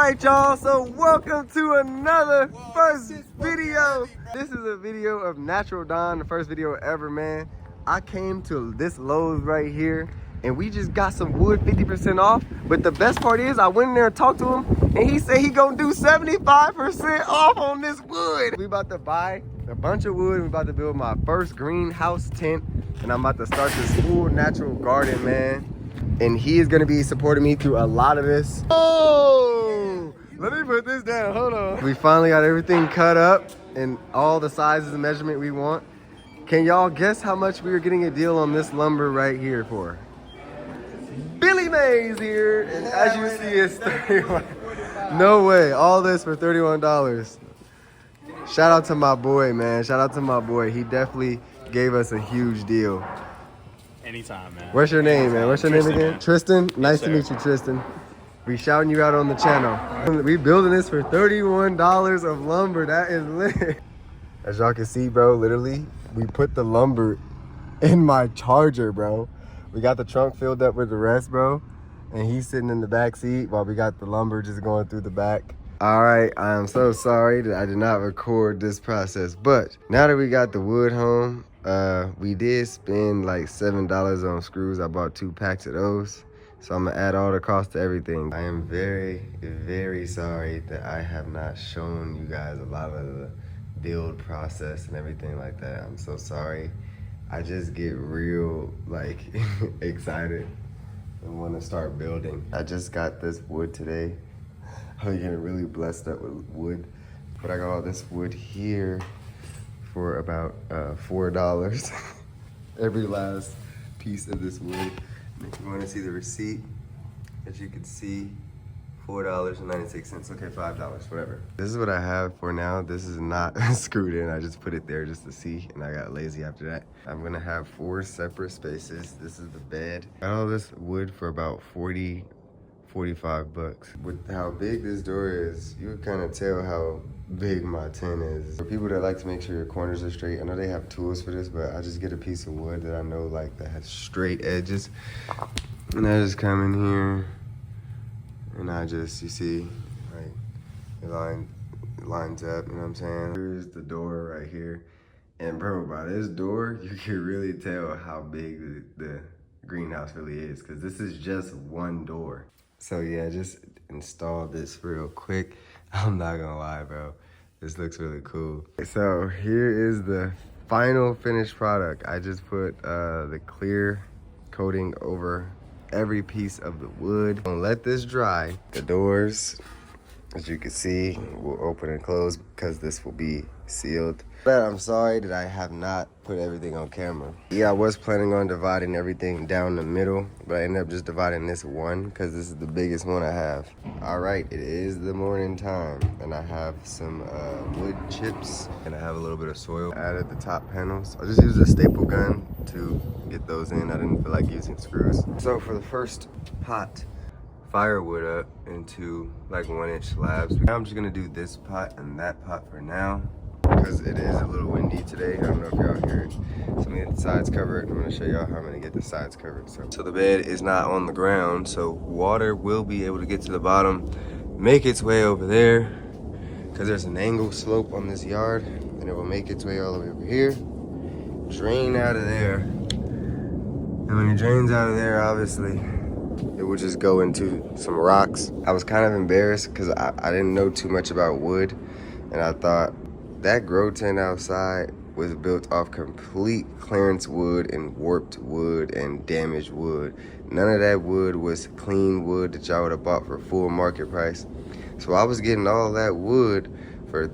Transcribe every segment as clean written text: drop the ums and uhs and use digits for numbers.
right, y'all, so welcome to another first video. This is a video of Natural Don, the first video ever, man. I came to this Lowe's right here and we just got some wood 50% off. But the best part is I went in there and talked to him and he said he gonna do 75% off on this wood. We about to buy a bunch of wood. We about to build my first greenhouse tent and I'm about to start this full natural garden, man. And he is gonna be supporting me through a lot of this. Oh, let me put this down, hold on. We finally got everything cut up and all the sizes and measurement we want. Can y'all guess how much we are getting a deal on this lumber right here for? Billy Mays here, and as you see, it's $31. No way, all this for $31. Shout out to my boy, man. Shout out to my boy. He definitely gave us a huge deal. Anytime, man. What's your name, man? What's your name again? Man. Tristan? Nice to sir. meet you, Tristan. We shouting you out on the channel. We building this for $31 of lumber. That is lit. As y'all can see, bro, literally, we put the lumber in my Charger, bro. We got the trunk filled up with the rest, bro. And he's sitting in the back seat while we got the lumber just going through the back. All right, I am so sorry that I did not record this process. But now that we got the wood home, we did spend like $7 on screws. I bought 2 packs of those. So I'm gonna add all the cost to everything. I am very, very sorry that I have not shown you guys a lot of the build process and everything like that. I'm so sorry. I just get real like excited and want to start building. I just got this wood today. I'm getting really blessed up with wood, but I got all this wood here for about $4. Every last piece of this wood. If you want to see the receipt, as you can see, $4.96. Okay, $5, whatever. This is what I have for now. This is not screwed in. I just put it there just to see, and I got lazy after that. I'm gonna have 4 separate spaces. This is the bed. I got all this wood for about 40, 45 bucks. With how big this door is, you can kind of tell how big my tent is. For people that like to make sure your corners are straight, I know they have tools for this, but I just get a piece of wood that I know like that has straight edges. And I just come in here and I just, you see, like it lines up, you know what I'm saying? Here's the door right here. And bro, by this door, you can really tell how big the greenhouse really is, because this is just one door. So yeah, just install this real quick. I'm not gonna lie, bro. This looks really cool. So here is the final finished product. I just put the clear coating over every piece of the wood. I'm gonna let this dry. The doors, as you can see, will open and close because this will be sealed. But I'm sorry that I have not put everything on camera. Yeah, I was planning on dividing everything down the middle, but I ended up just dividing this one because this is the biggest one I have. All right, it is the morning time and I have some wood chips and I have a little bit of soil. I added the top panels. I just used a staple gun to get those in. I didn't feel like using screws. So for the first pot, firewood up into like 1-inch slabs. I'm just gonna do this pot and that pot for now because it is a little windy today. I don't know if y'all hear it. So I'm gonna get the sides covered. I'm gonna show y'all how I'm gonna get the sides covered. So the bed is not on the ground, so water will be able to get to the bottom, make its way over there, because there's an angle slope on this yard, and it will make its way all the way over here, drain out of there. And when it drains out of there, obviously, it would just go into some rocks. I was kind of embarrassed because I didn't know too much about wood, and I thought that grow tent outside was built off complete clearance wood and warped wood and damaged wood. None of that wood was clean wood that y'all would have bought for full market price. So I was getting all that wood for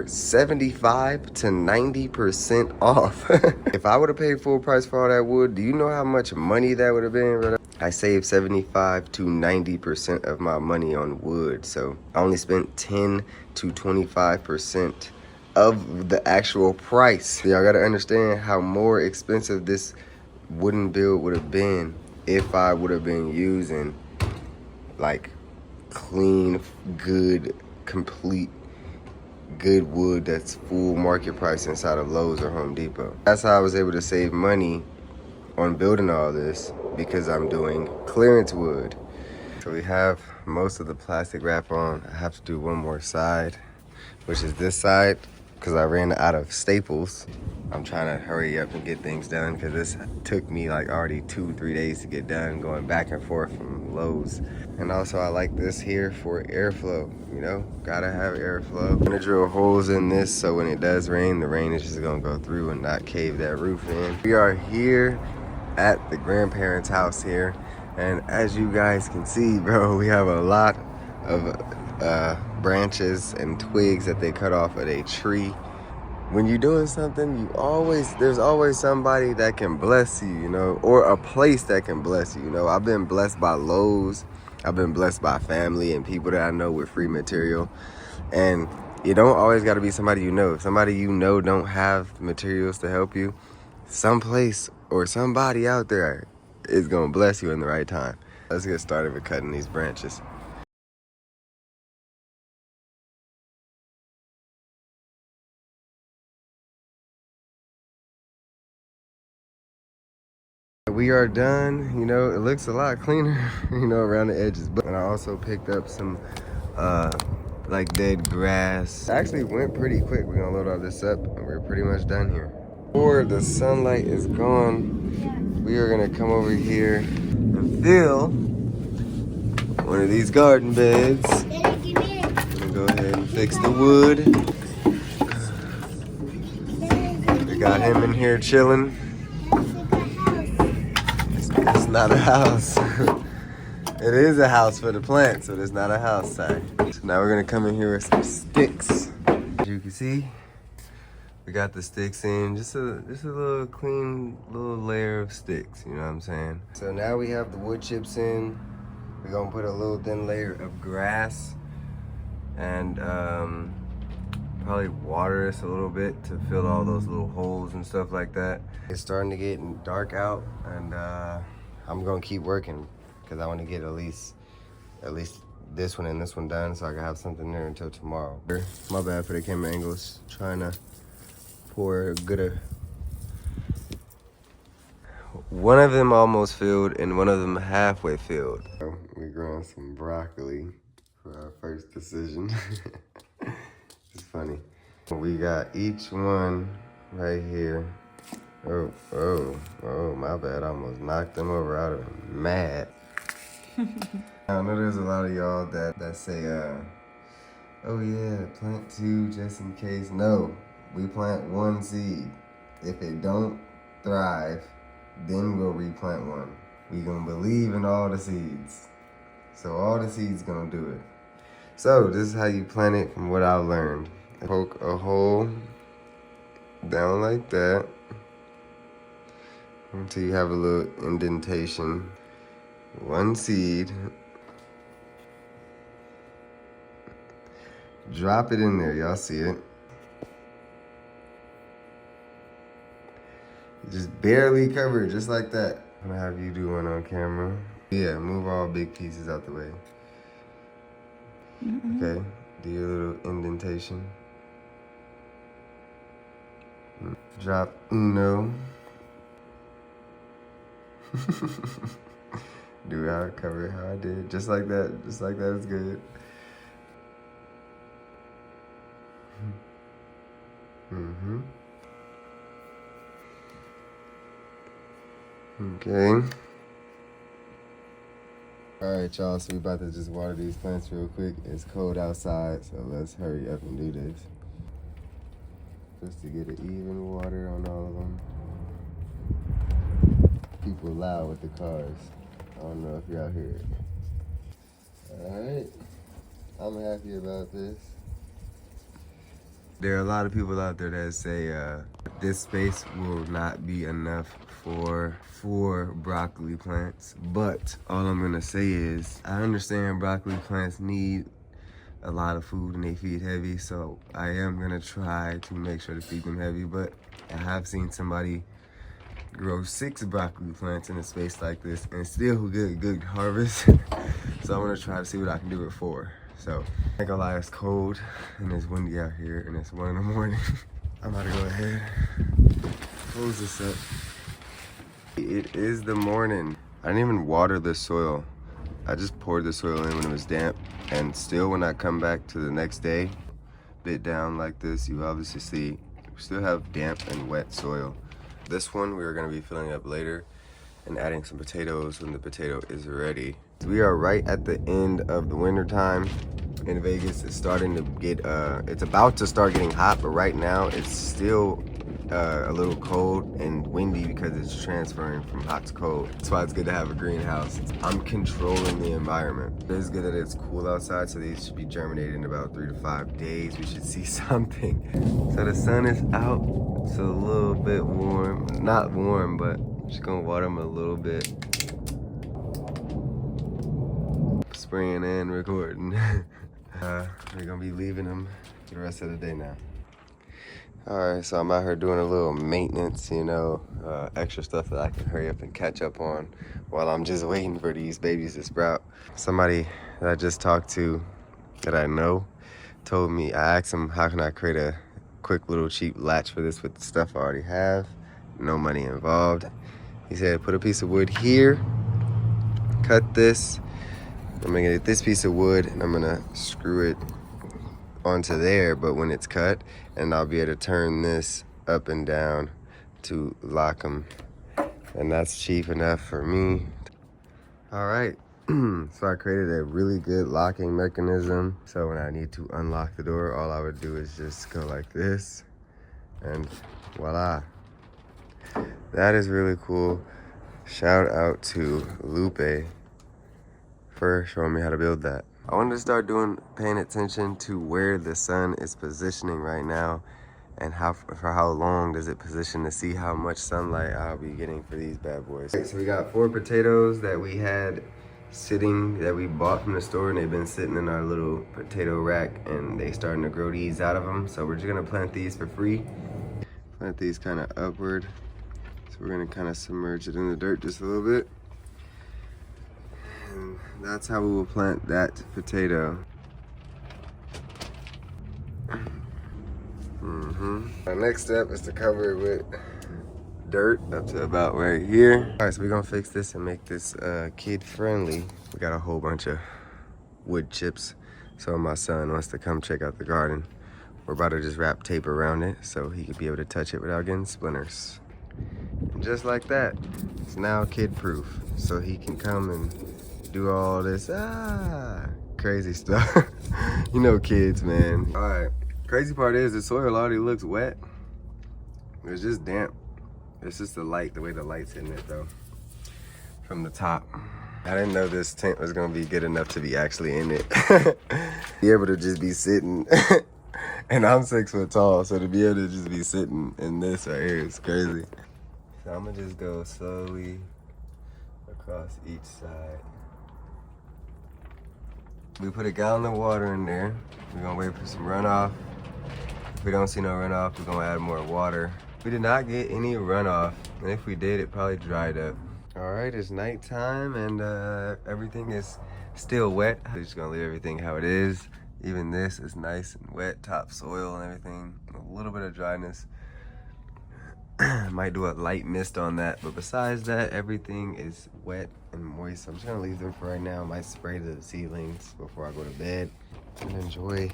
75 to 90% off. If I would have paid full price for all that wood, do you know how much money that would have been, bro? I saved 75 to 90% of my money on wood. So I only spent 10 to 25% of the actual price. Y'all gotta understand how more expensive this wooden build would have been if I would have been using like clean, good, complete, good wood that's full market price inside of Lowe's or Home Depot. That's how I was able to save money on building all this, because I'm doing clearance wood. So we have most of the plastic wrap on. I have to do one more side, which is this side, because I ran out of staples. I'm trying to hurry up and get things done because this took me like already 2-3 days to get done, going back and forth from Lowe's. And also I like this here for airflow, you know, gotta have airflow. I'm gonna drill holes in this so when it does rain, the rain is just gonna go through and not cave that roof in. We are here at the grandparents' house here. And as you guys can see, bro, we have a lot of branches and twigs that they cut off of a tree. When you're doing something, there's always somebody that can bless you, you know, or a place that can bless you, you know. I've been blessed by Lowe's. I've been blessed by family and people that I know with free material. And you don't always got to be somebody you know. If somebody you know don't have materials to help you, someplace or somebody out there is going to bless you in the right time. Let's get started with cutting these branches. We are done. You know, it looks a lot cleaner, you know, around the edges. But and I also picked up some like dead grass. It actually went pretty quick. We're gonna load all this up and we're pretty much done here. Before the sunlight is gone, we are gonna come over here and fill one of these garden beds. We're gonna go ahead and fix the wood. We got him in here chilling. It's not a house. It is a house for the plants, but it's not a house, sorry. So now we're gonna come in here with some sticks. As you can see, we got the sticks in, just a little clean little layer of sticks, you know what I'm saying? So now we have the wood chips in. We're gonna put a little thin layer of grass and probably water this a little bit to fill all those little holes and stuff like that. It's starting to get dark out, and I'm gonna keep working because I want to get at least this one and this one done so I can have something there until tomorrow. My bad for the camera angles. Trying to pour a good. One of them almost filled and one of them halfway filled. We're growing some broccoli for our first decision. It's funny. We got each one right here. Oh, my bad. I almost knocked them over. I was mad. I know there's a lot of y'all that say, oh yeah, plant 2 just in case. No, we plant 1 seed. If it don't thrive, then we'll replant 1. We gonna believe in all the seeds. So all the seeds gonna do it. So this is how you plant it from what I've learned. Poke a hole down like that until you have a little indentation. 1 seed. Drop it in there, y'all see it. Just barely cover it, just like that. I'm gonna have you do one on camera. Yeah, move all big pieces out the way. Okay, do your little indentation. Drop uno. Do how I cover it, how I did. Just like that is good. Okay. Alright, y'all, so we about to just water these plants real quick. It's cold outside, so let's hurry up and do this. Just to get an even water on all of them. People loud with the cars. I don't know if y'all hear it. Alright. I'm happy about this. There are a lot of people out there that say this space will not be enough for 4 broccoli plants. But all I'm gonna say is I understand broccoli plants need a lot of food and they feed heavy, so I am gonna try to make sure to feed them heavy. But I have seen somebody grow 6 broccoli plants in a space like this and still good harvest. So I'm gonna try to see what I can do with 4. So I ain't gonna lie, it's cold and it's windy out here and it's 1 in the morning. I'm about to go ahead, close this up. It is the morning. I didn't even water the soil. I just poured the soil in when it was damp, and still when I come back to the next day, bit down like this, you obviously see we still have damp and wet soil. This one we are gonna be filling up later and adding some potatoes when the potato is ready. We are right at the end of the winter time in Vegas. It's starting to get, it's about to start getting hot, but right now it's still a little cold and windy because it's transferring from hot to cold. That's why it's good to have a greenhouse. I'm controlling the environment. It is good that it's cool outside, so these should be germinated in about 3 to 5 days. We should see something. So the sun is out. It's a little bit warm. Not warm, but I'm just gonna water them a little bit. Spraying and recording. We're gonna be leaving them the rest of the day now. Alright, so I'm out here doing a little maintenance, you know, extra stuff that I can hurry up and catch up on while I'm just waiting for these babies to sprout. Somebody that I just talked to that I know told me, I asked him how can I create a quick little cheap latch for this with the stuff I already have, no money involved. He said put a piece of wood here, cut this, I'm gonna get this piece of wood and I'm gonna screw it onto there, but when it's cut, and I'll be able to turn this up and down to lock them, and that's cheap enough for me. All right, so I created a really good locking mechanism, so when I need to unlock the door, all I would do is just go like this, and voila. That is really cool. Shout out to Lupe for showing me how to build that. I wanted to start paying attention to where the sun is positioning right now and for how long does it position to see how much sunlight I'll be getting for these bad boys. Okay, so we got 4 potatoes that we had sitting, that we bought from the store, and they've been sitting in our little potato rack, and they starting to grow these out of them. So we're just gonna plant these for free. Plant these kind of upward. So we're gonna kind of submerge it in the dirt just a little bit. And that's how we will plant that potato. Our next step is to cover it with dirt up to about right here. All right, so we're gonna fix this and make this kid friendly. We got a whole bunch of wood chips. So my son wants to come check out the garden. We're about to just wrap tape around it so he could be able to touch it without getting splinters. And just like that, it's now kid proof. So he can come and do all this crazy stuff. You know kids, man. All right, crazy part is the soil already looks wet. It's just damp. It's just the light, the way the light's hitting it though, from the top. I didn't know this tent was gonna be good enough to be actually in it. Be able to just be sitting, and I'm 6 foot tall, so to be able to just be sitting in this right here is crazy. So I'm gonna just go slowly across each side. We put a gallon of water in there. We're gonna wait for some runoff. If we don't see no runoff, we're gonna add more water. We did not get any runoff, and if we did, it probably dried up. All right, it's nighttime, and everything is still wet. I'm just gonna leave everything how it is. Even this is nice and wet, topsoil and everything. A little bit of dryness. Might do a light mist on that, but besides that, everything is wet and moist. I'm just gonna leave them for right now. Might spray the seedlings before I go to bed and enjoy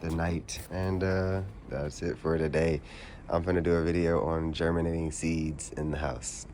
the night. And that's it for today. I'm gonna do a video on germinating seeds in the house.